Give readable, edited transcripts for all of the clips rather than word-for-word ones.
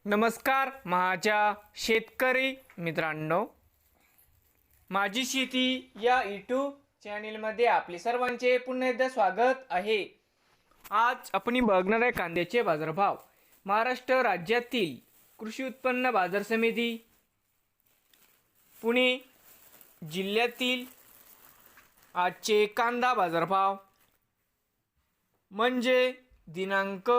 नमस्कार माझ्या शेतकरी मित्रांनो, माझी शेती या यूट्यूब चॅनेलमध्ये आपले सर्वांचे पुन्हा एकदा स्वागत आहे। आज आपण बघणार आहे कांद्याचे बाजारभाव। महाराष्ट्र राज्यातील कृषी उत्पन्न बाजार समिती पुणे जिल्ह्यातील आजचे कांदा बाजारभाव म्हणजे दिनांक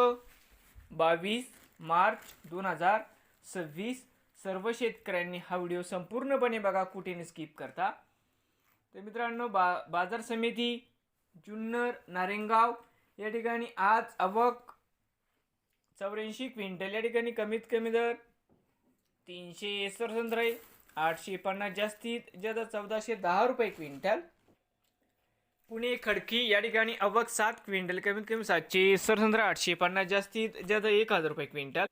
22 मार्च 2026। सर्व शेतकऱ्यांनी हा व्हिडिओ संपूर्णपणे बघा, कुठेही स्किप करता। तर मित्रांनो, बाजार समिती जुन्नर नारायणगाव या ठिकाणी आज आवक 84 क्विंटल, या ठिकाणी कमीत कमी दर 367, 850 जास्तीत जास्त 1410 रुपये क्विंटल। पुणे खडकी या ठिकाणी आवक 7 क्विंटल, कमीत कमी 767, 850 जास्तीत जास्त 1000 रुपये क्विंटल।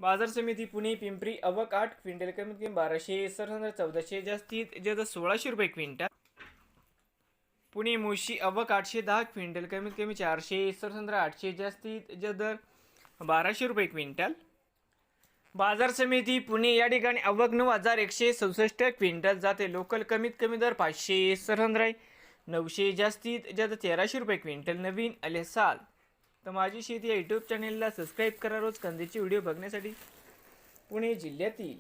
बाजार समिती पुणे पिंपरी आवक 8 क्विंटल, कमीत कमी 1267, 1400 जास्तीत जास्त 1600 रुपये क्विंटल। पुणे मुळशी आवक 810 क्विंटल, कमीत कमी 467, 800 जास्तीत जास्त 1200 रुपये क्विंटल। बाजार समिती पुणे या ठिकाणी आवक 9167 क्विंटल जाते लोकल, कमीत कमी दर 567, 900 जास्तीत जास्त 1300 रुपये क्विंटल। नवीन आले साल तर माझी शेती या यूट्यूब चॅनेलला सबस्क्राईब करा रोज कांद्याचे व्हिडिओ बघण्यासाठी। पुणे जिल्ह्यातील